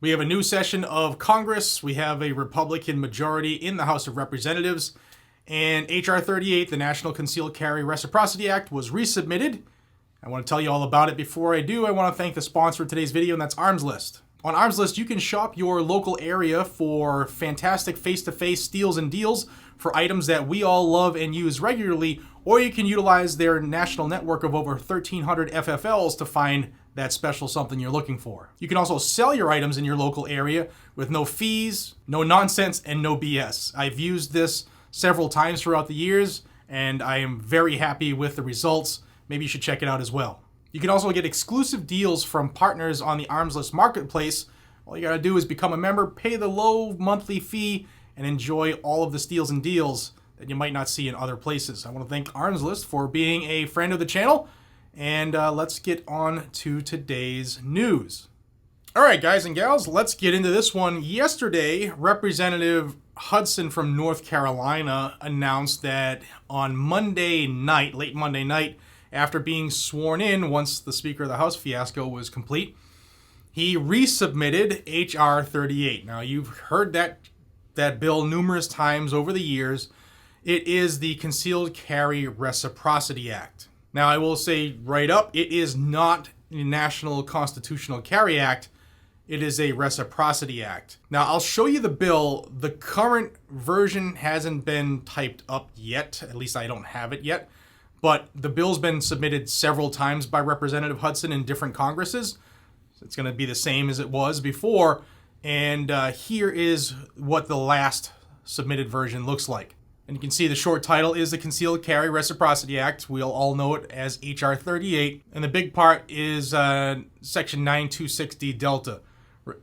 We have a new session of Congress. We have a Republican majority in the House of Representatives. And H.R. 38, the National Concealed Carry Reciprocity Act, was resubmitted. I want to tell you all about it. Before I do, I want to thank the sponsor of today's video, and that's Arms List. On Arms List, you can shop your local area for fantastic face-to-face steals and deals for items that we all love and use regularly, or you can utilize their national network of over 1,300 FFLs to find that special something you're looking for. You can also sell your items in your local area with no fees, no nonsense, and no BS. I've used this several times throughout the years, and I am very happy with the results. Maybe you should check it out as well. You can also get exclusive deals from partners on the Arms List Marketplace. All you gotta do is become a member, pay the low monthly fee, and enjoy all of the steals and deals that you might not see in other places. I want to thank Arms List for being a friend of the channel, and let's get on to today's news. All right, guys and gals, let's get into this one. Yesterday, Representative Hudson from North Carolina announced that on Monday night, late Monday night, after being sworn in once the Speaker of the House fiasco was complete, he resubmitted H.R. 38. Now, you've heard that bill numerous times over the years. It is the Concealed Carry Reciprocity Act. Now, I will say right up, it is not a National Constitutional Carry Act. It is a Reciprocity Act. Now, I'll show you the bill. The current version hasn't been typed up yet. At least I don't have it yet. But the bill's been submitted several times by Representative Hudson in different Congresses. It's going to be the same as it was before. And here is what the last submitted version looks like. And you can see the short title is the Concealed Carry Reciprocity Act. We'll all know it as H.R. 38. And the big part is Section 926D Delta,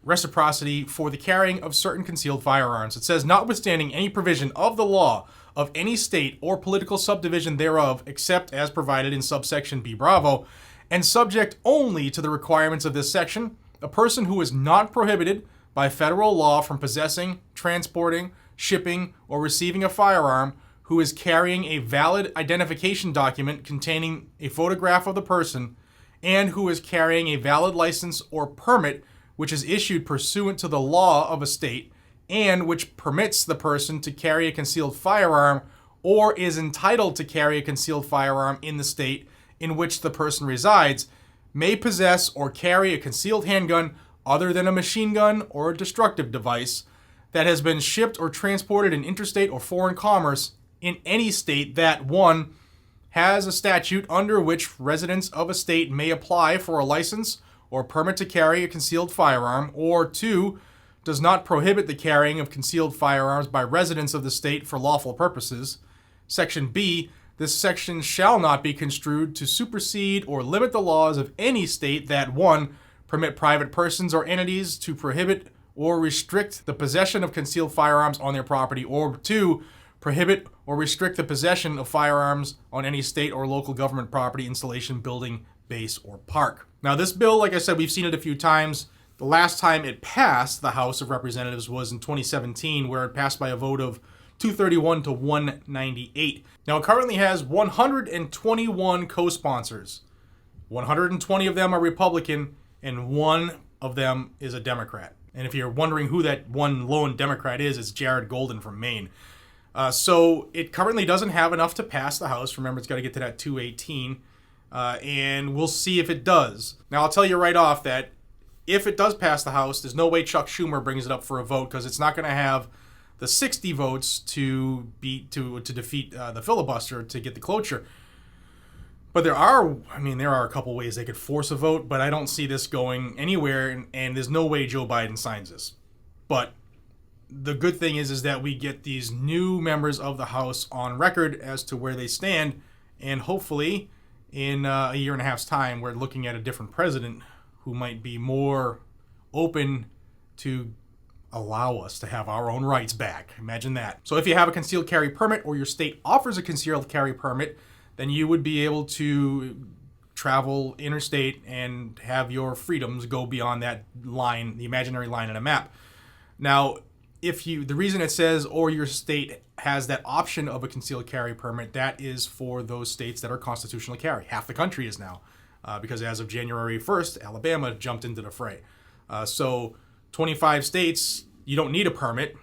Reciprocity for the carrying of certain concealed firearms. It says, notwithstanding any provision of the law of any state or political subdivision thereof, except as provided in subsection B Bravo, and subject only to the requirements of this section, a person who is not prohibited by federal law from possessing, transporting, shipping, or receiving a firearm, who is carrying a valid identification document containing a photograph of the person, and who is carrying a valid license or permit which is issued pursuant to the law of a state, and which permits the person to carry a concealed firearm or is entitled to carry a concealed firearm in the state in which the person resides, may possess or carry a concealed handgun other than a machine gun or a destructive device that has been shipped or transported in interstate or foreign commerce in any state that, 1, has a statute under which residents of a state may apply for a license or permit to carry a concealed firearm, or 2, does not prohibit the carrying of concealed firearms by residents of the state for lawful purposes. Section B, this section shall not be construed to supersede or limit the laws of any state that, 1, permit private persons or entities to prohibit or restrict the possession of concealed firearms on their property, or 2, prohibit or restrict the possession of firearms on any state or local government property, installation, building, base, or park. Now, this bill, like I said, we've seen it a few times. The last time it passed the House of Representatives was in 2017, where it passed by a vote of 231 to 198. Now, it currently has 121 co-sponsors. 120 of them are Republican, and 1 of them is a Democrat. And if you're wondering who that one lone Democrat is, it's Jared Golden from Maine. So it currently doesn't have enough to pass the House. Remember, it's got to get to that 218. And we'll see if it does. Now, I'll tell you right off that if it does pass the House, there's no way Chuck Schumer brings it up for a vote, because it's not going to have the 60 votes to defeat the filibuster to get the cloture. But there are a couple ways they could force a vote, but I don't see this going anywhere, and there's no way Joe Biden signs this. But the good thing is that we get these new members of the House on record as to where they stand, and hopefully in a year and a half's time, we're looking at a different president who might be more open to allow us to have our own rights back. Imagine that. So if you have a concealed carry permit, or your state offers a concealed carry permit, then you would be able to travel interstate and have your freedoms go beyond that line, the imaginary line in a map. Now, the reason it says, or your state has that option of a concealed carry permit, that is for those states that are constitutional carry. Half the country is now, because as of January 1st, Alabama jumped into the fray. So 25 states, you don't need a permit,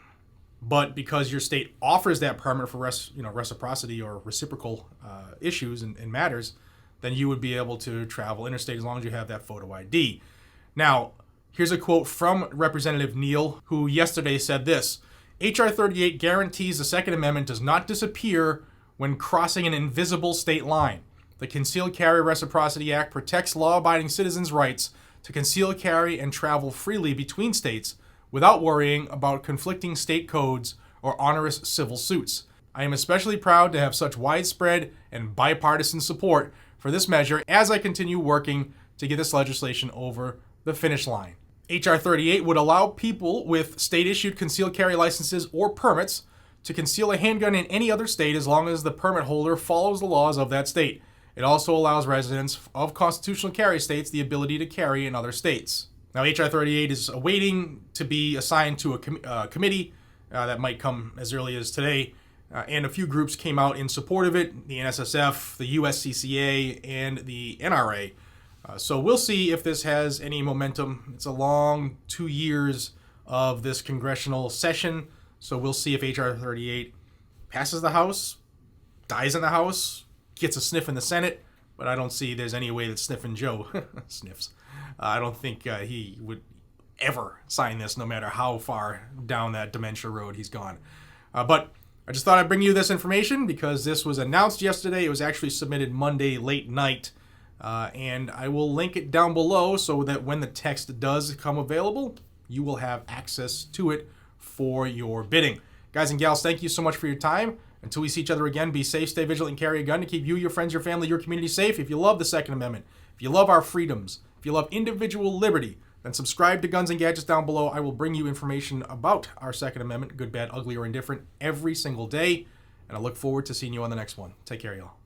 but because your state offers that permit for reciprocity or reciprocal issues and matters, then you would be able to travel interstate as long as you have that photo ID. Now, here's a quote from Representative Neal, who yesterday said this: H.R. 38 guarantees the Second Amendment does not disappear when crossing an invisible state line. The Concealed Carry Reciprocity Act protects law-abiding citizens' rights to conceal carry and travel freely between states without worrying about conflicting state codes or onerous civil suits. I am especially proud to have such widespread and bipartisan support for this measure as I continue working to get this legislation over the finish line. H.R. 38 would allow people with state-issued concealed carry licenses or permits to conceal a handgun in any other state as long as the permit holder follows the laws of that state. It also allows residents of constitutional carry states the ability to carry in other states. Now, H.R. 38 is awaiting to be assigned to a committee that might come as early as today, and a few groups came out in support of it: the NSSF, the USCCA, and the NRA. So we'll see if this has any momentum. It's a long 2 years of this congressional session, so we'll see if H.R. 38 passes the House, dies in the House, gets a sniff in the Senate, but I don't see there's any way that Sniffin' Joe sniffs. I don't think he would ever sign this, no matter how far down that dementia road he's gone. But I just thought I'd bring you this information because this was announced yesterday. It was actually submitted Monday late night, and I will link it down below so that when the text does come available, you will have access to it for your bidding. Guys and gals, thank you so much for your time. Until we see each other again, be safe, stay vigilant, and carry a gun to keep you, your friends, your family, your community safe. If you love the Second Amendment, if you love our freedoms, if you love individual liberty, then subscribe to Guns and Gadgets down below. I will bring you information about our Second Amendment, good, bad, ugly, or indifferent, every single day. And I look forward to seeing you on the next one. Take care, y'all.